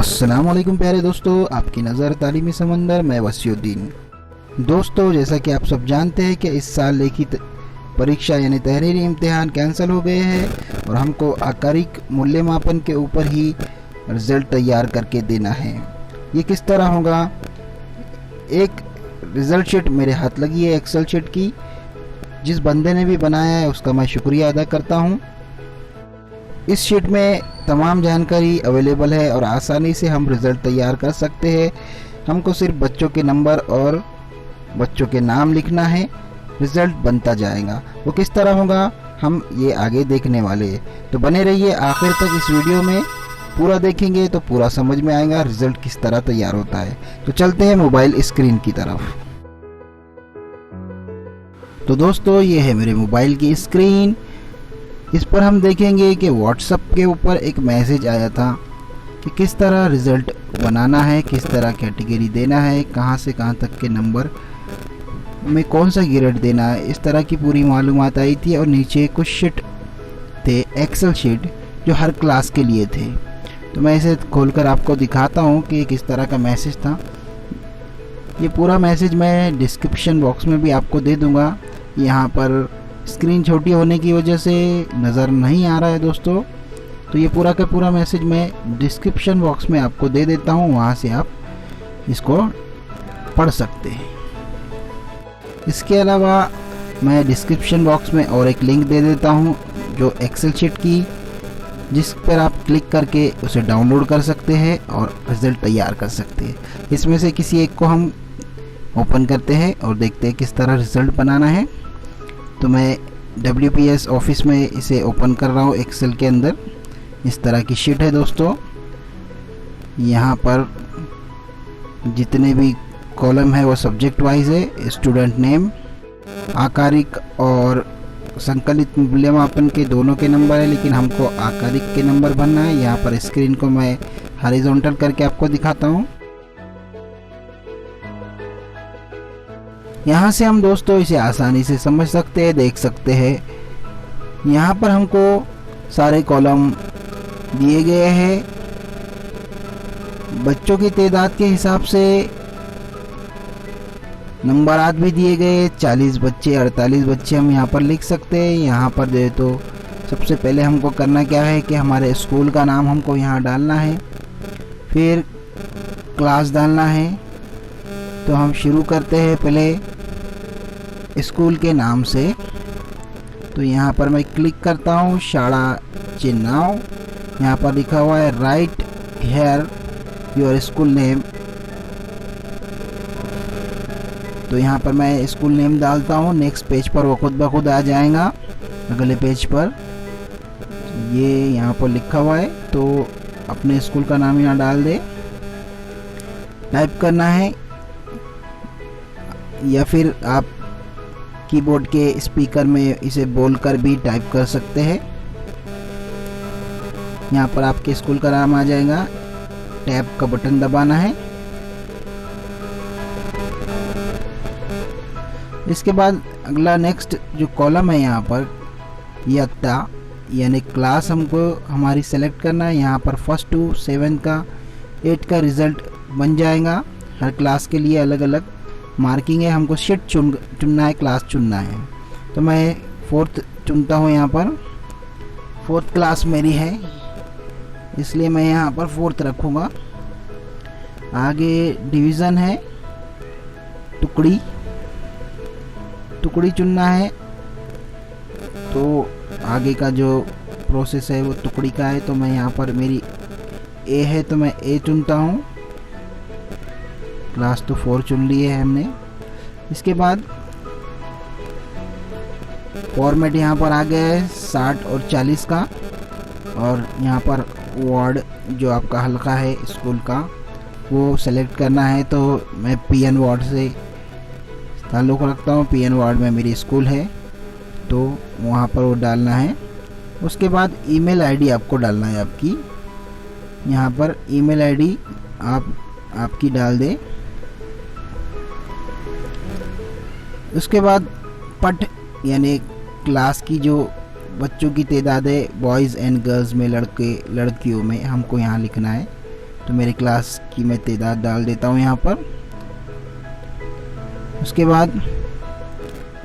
अस्सलाम वालेकुम प्यारे दोस्तों, आपकी नज़र तालीमी समंदर में वसीउद्दीन। दोस्तों, जैसा कि आप सब जानते हैं कि इस साल लिखित परीक्षा यानी तहरीरी इम्तिहान कैंसिल हो गए हैं और हमको आकारिक मूल्यमापन के ऊपर ही रिज़ल्ट तैयार करके देना है। ये किस तरह होगा? एक रिज़ल्ट शीट मेरे हाथ लगी है एक्सेल शीट की। जिस बंदे ने भी बनाया है उसका मैं शुक्रिया अदा करता हूँ। इस शीट में तमाम जानकारी अवेलेबल है और आसानी से हम रिज़ल्ट तैयार कर सकते हैं। हमको सिर्फ बच्चों के नंबर और बच्चों के नाम लिखना है, रिज़ल्ट बनता जाएगा। वो किस तरह होगा हम ये आगे देखने वाले हैं, तो बने रहिए आखिर तक। इस वीडियो में पूरा देखेंगे तो पूरा समझ में आएगा रिज़ल्ट किस तरह तैयार होता है। तो चलते हैं मोबाइल स्क्रीन की तरफ। तो दोस्तों, ये है मेरे मोबाइल की स्क्रीन। इस पर हम देखेंगे कि व्हाट्सएप के ऊपर एक मैसेज आया था कि किस तरह रिज़ल्ट बनाना है, किस तरह कैटेगरी देना है, कहाँ से कहाँ तक के नंबर में कौन सा ग्रेड देना है, इस तरह की पूरी मालूमात आई थी। और नीचे कुछ शीट थे, एक्सेल शीट, जो हर क्लास के लिए थे। तो मैं इसे खोलकर आपको दिखाता हूँ कि किस तरह का मैसेज था। ये पूरा मैसेज मैं डिस्क्रिप्शन बॉक्स में भी आपको दे दूँगा। यहाँ पर स्क्रीन छोटी होने की वजह से नज़र नहीं आ रहा है दोस्तों, तो ये पूरा का पूरा मैसेज मैं डिस्क्रिप्शन बॉक्स में आपको दे देता हूँ, वहाँ से आप इसको पढ़ सकते हैं। इसके अलावा मैं डिस्क्रिप्शन बॉक्स में और एक लिंक दे देता हूँ जो एक्सेल शीट की, जिस पर आप क्लिक करके उसे डाउनलोड कर सकते हैं और रिज़ल्ट तैयार कर सकते हैं। इसमें से किसी एक को हम ओपन करते हैं और देखते हैं किस तरह रिज़ल्ट बनाना है। तो मैं WPS ऑफिस में इसे ओपन कर रहा हूँ एक्सेल के अंदर। इस तरह की शीट है दोस्तों। यहाँ पर जितने भी कॉलम है वो सब्जेक्ट वाइज है। स्टूडेंट नेम, आकारिक और संकलित मूल्यमापन के दोनों के नंबर है, लेकिन हमको आकारिक के नंबर भरना है। यहाँ पर स्क्रीन को मैं हॉरिजॉन्टल करके आपको दिखाता हूँ। यहाँ से हम दोस्तों इसे आसानी से समझ सकते हैं, देख सकते हैं। यहाँ पर हमको सारे कॉलम दिए गए हैं। बच्चों की तादाद के हिसाब से नंबरात भी दिए गए। 40 बच्चे, 48 बच्चे हम यहाँ पर लिख सकते हैं। यहाँ पर जो तो सबसे पहले हमको करना क्या है कि हमारे स्कूल का नाम हमको यहाँ डालना है, फिर क्लास डालना है। तो हम शुरू करते हैं पहले स्कूल के नाम से। तो यहाँ पर मैं क्लिक करता हूँ, शाळा चेन्नाव। यहाँ पर लिखा हुआ है write here your school name. तो यहाँ पर मैं स्कूल नेम डालता हूँ। नेक्स्ट पेज पर वो खुद ब खुद आ जाएगा, अगले पेज पर। ये यहाँ पर लिखा हुआ है, तो अपने स्कूल का नाम यहाँ डाल दे। टाइप करना है या फिर आप कीबोर्ड के स्पीकर में इसे बोलकर भी टाइप कर सकते हैं। यहाँ पर आपके स्कूल का नाम आ जाएगा। टैब का बटन दबाना है। इसके बाद अगला नेक्स्ट जो कॉलम है यहाँ पर इयत्ता यानी क्लास हमको हमारी सेलेक्ट करना है। यहाँ पर 1 to 7 का 8 का रिज़ल्ट बन जाएगा। हर क्लास के लिए अलग अलग मार्किंग है। हमको शीट चुनना है, क्लास चुनना है। तो मैं 4th चुनता हूँ। यहाँ पर 4th क्लास मेरी है, इसलिए मैं यहाँ पर 4th रखूँगा। आगे डिवीज़न है, टुकड़ी चुनना है। तो आगे का जो प्रोसेस है वो टुकड़ी का है। तो मैं यहाँ पर मेरी A है तो मैं A चुनता हूँ। क्लास तो 4 चुन लिए है हमने। इसके बाद फॉर्मेट यहाँ पर आ गया है 60 और 40 का। और यहाँ पर वार्ड जो आपका हल्का है स्कूल का वो सेलेक्ट करना है। तो मैं PN वार्ड से ताल्लुक़ रखता हूँ। PN वार्ड में मेरी स्कूल है, तो वहाँ पर वो डालना है। उसके बाद ईमेल आईडी आपको डालना है आपकी। यहाँ पर ईमेल आईडी आपकी डाल दें। उसके बाद पट यानी क्लास की जो बच्चों की तादाद है बॉयज़ एंड गर्ल्स में, लड़के लड़कियों में, हमको यहाँ लिखना है। तो मेरी क्लास की मैं तादाद डाल देता हूँ यहाँ पर। उसके बाद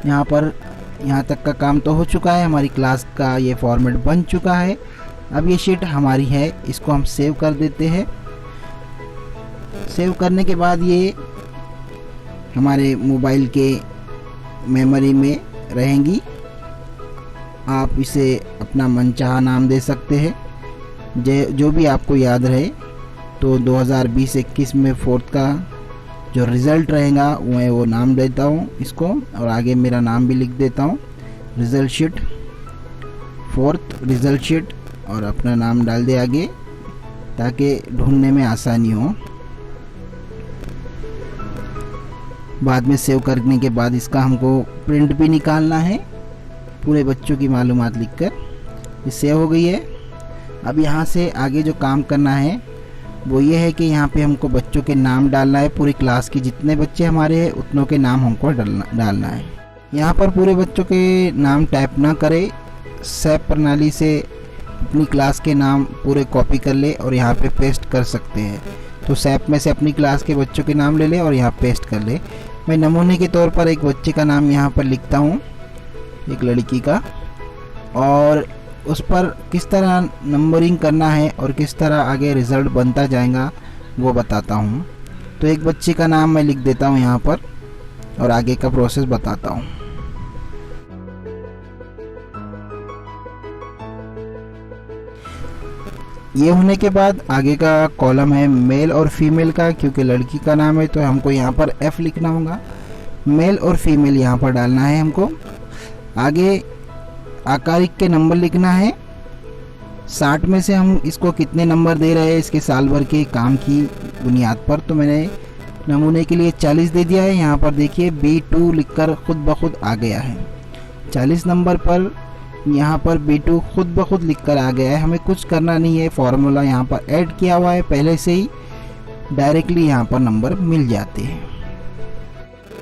यहाँ पर यहाँ तक का काम तो हो चुका है, हमारी क्लास का ये फॉर्मेट बन चुका है। अब ये शीट हमारी है, इसको हम सेव कर देते हैं। सेव करने के बाद ये हमारे मोबाइल के मेमोरी में रहेंगी। आप इसे अपना मनचाहा नाम दे सकते हैं, जो भी आपको याद रहे। तो 2020-21 में 4th का जो रिज़ल्ट रहेगा मैं वो नाम देता हूँ इसको, और आगे मेरा नाम भी लिख देता हूँ, result sheet 4th result sheet, और अपना नाम डाल दे आगे ताकि ढूंढने में आसानी हो। बाद में सेव करने के बाद इसका हमको प्रिंट भी निकालना है, पूरे बच्चों की मालूमात लिखकर। ये सेव हो गई है। अब यहाँ से आगे जो काम करना है वो ये है कि यहाँ पे हमको बच्चों के नाम डालना है। पूरी क्लास की जितने बच्चे हमारे हैं उतनों के नाम हमको डालना है। यहाँ पर पूरे बच्चों के नाम टाइप ना करें, सैप प्रणाली से अपनी क्लास के नाम पूरे कॉपी कर ले और यहाँ पे पेस्ट कर सकते हैं। तो सैप में से अपनी क्लास के बच्चों के नाम ले ले और यहाँ पेस्ट कर ले। मैं नमूने के तौर पर एक बच्चे का नाम यहाँ पर लिखता हूँ, एक लड़की का, और उस पर किस तरह नंबरिंग करना है और किस तरह आगे रिज़ल्ट बनता जाएगा वो बताता हूँ। तो एक बच्चे का नाम मैं लिख देता हूँ यहाँ पर और आगे का प्रोसेस बताता हूँ। ये होने के बाद आगे का कॉलम है मेल और फीमेल का, क्योंकि लड़की का नाम है तो हमको यहाँ पर F लिखना होगा। मेल और फीमेल यहाँ पर डालना है हमको। आगे आकारिक के नंबर लिखना है। 60 में से हम इसको कितने नंबर दे रहे हैं इसके साल भर के काम की बुनियाद पर। तो मैंने नमूने के लिए 40 दे दिया है। यहाँ पर देखिए B2 लिखकर खुद ब खुद आ गया है। 40 नंबर पर यहाँ पर B2 खुद ब खुद लिखकर आ गया है। हमें कुछ करना नहीं है, फॉर्मूला यहाँ पर ऐड किया हुआ है पहले से ही, डायरेक्टली यहाँ पर नंबर मिल जाते हैं।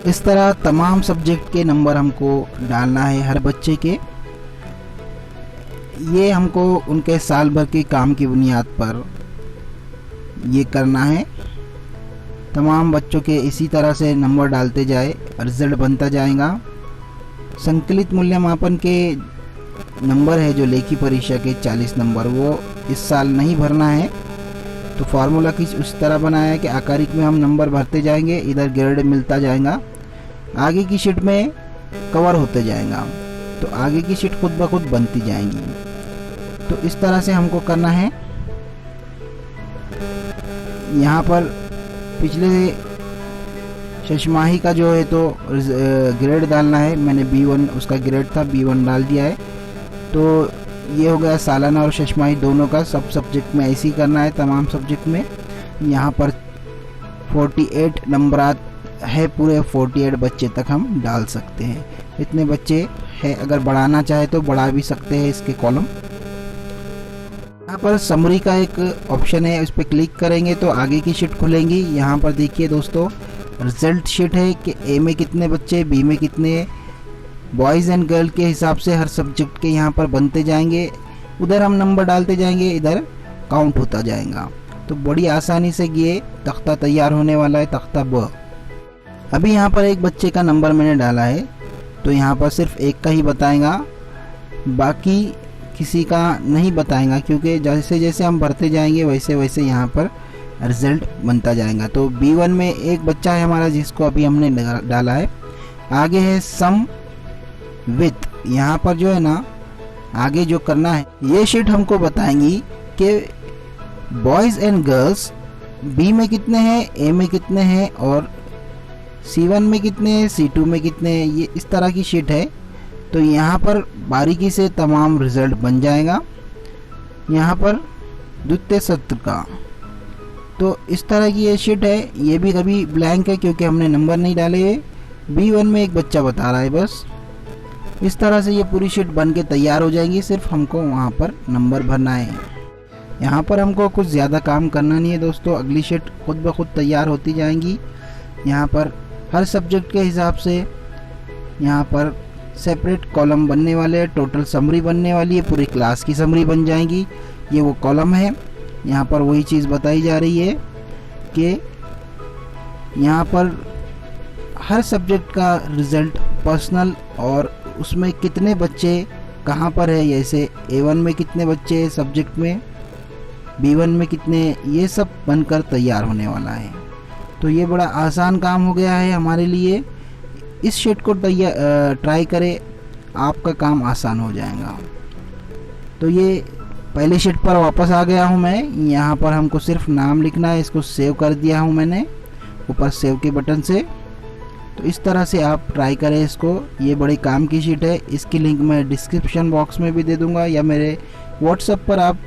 इस तरह तमाम सब्जेक्ट के नंबर हमको डालना है हर बच्चे के। ये हमको उनके साल भर के काम की बुनियाद पर ये करना है। तमाम बच्चों के इसी तरह से नंबर डालते जाए, रिजल्ट बनता जाएगा। संकलित मूल्यमापन के नंबर है जो लेखी परीक्षा के 40 नंबर, वो इस साल नहीं भरना है। तो फार्मूला किस उस तरह बनाया है कि आकारिक में हम नंबर भरते जाएंगे, इधर ग्रेड मिलता जाएगा, आगे की शीट में कवर होते जाएगा। तो आगे की शीट खुद ब खुद बनती जाएंगी। तो इस तरह से हमको करना है। यहाँ पर पिछले छमाही का जो है तो ग्रेड डालना है। मैंने B1 उसका ग्रेड था, B1 डाल दिया है। तो ये हो गया सालाना और छमाही दोनों का। सब सब्जेक्ट में ऐसे ही करना है, तमाम सब्जेक्ट में। यहाँ पर 48 नंबरात है, पूरे 48 बच्चे तक हम डाल सकते हैं। इतने बच्चे है, अगर बढ़ाना चाहे तो बढ़ा भी सकते हैं इसके कॉलम। यहाँ पर समरी का एक ऑप्शन है, उस पर क्लिक करेंगे तो आगे की शीट खुलेंगी। यहाँ पर देखिए दोस्तों, रिजल्ट शीट है कि ए में कितने बच्चे, बी में कितने, बॉयज़ एंड गर्ल के हिसाब से हर सब्जेक्ट के यहाँ पर बनते जाएंगे। उधर हम नंबर डालते जाएंगे, इधर काउंट होता जाएगा। तो बड़ी आसानी से ये तख्ता तैयार होने वाला है, तख्ता ब। अभी यहाँ पर एक बच्चे का नंबर मैंने डाला है, तो यहाँ पर सिर्फ एक का ही बताएगा, बाकी किसी का नहीं बताएगा, क्योंकि जैसे जैसे हम भरते जाएंगे वैसे वैसे यहाँ पर रिजल्ट बनता जाएगा। तो B1 में एक बच्चा है हमारा जिसको अभी हमने डाला है। आगे है सम विथ, यहाँ पर जो है ना आगे जो करना है, ये शीट हमको बताएंगी कि बॉयज़ एंड गर्ल्स B में कितने हैं, A में कितने हैं और C1 में कितने हैं, C2 में कितने हैं। ये इस तरह की शीट है। तो यहाँ पर बारीकी से तमाम रिजल्ट बन जाएगा। यहाँ पर द्वितीय सत्र का, तो इस तरह की ये शीट है। ये भी कभी ब्लैंक है क्योंकि हमने नंबर नहीं डाले हैं। B1 में एक बच्चा बता रहा है बस। इस तरह से ये पूरी शीट बन के तैयार हो जाएगी, सिर्फ हमको वहाँ पर नंबर भरना है। यहाँ पर हमको कुछ ज़्यादा काम करना नहीं है दोस्तों, अगली शीट खुद ब खुद तैयार होती जाएंगी। यहाँ पर हर सब्जेक्ट के हिसाब से यहाँ पर सेपरेट कॉलम बनने वाले हैं, टोटल समरी बनने वाली है, पूरी क्लास की समरी बन जाएगी। ये वो कॉलम है। यहाँ पर वही चीज़ बताई जा रही है कि यहाँ पर हर सब्जेक्ट का रिज़ल्ट पर्सनल और उसमें कितने बच्चे कहाँ पर है, जैसे A1 में कितने बच्चे सब्जेक्ट में, B1 में कितने, ये सब बनकर तैयार होने वाला है। तो ये बड़ा आसान काम हो गया है हमारे लिए। इस शीट को ट्राई करें, आपका काम आसान हो जाएगा। तो ये पहली शीट पर वापस आ गया हूँ मैं। यहाँ पर हमको सिर्फ नाम लिखना है, इसको सेव कर दिया हूँ मैंने ऊपर सेव के बटन से। तो इस तरह से आप ट्राई करें इसको। ये बड़े काम की शीट है, इसकी लिंक मैं डिस्क्रिप्शन बॉक्स में भी दे दूँगा, या मेरे व्हाट्सएप पर आप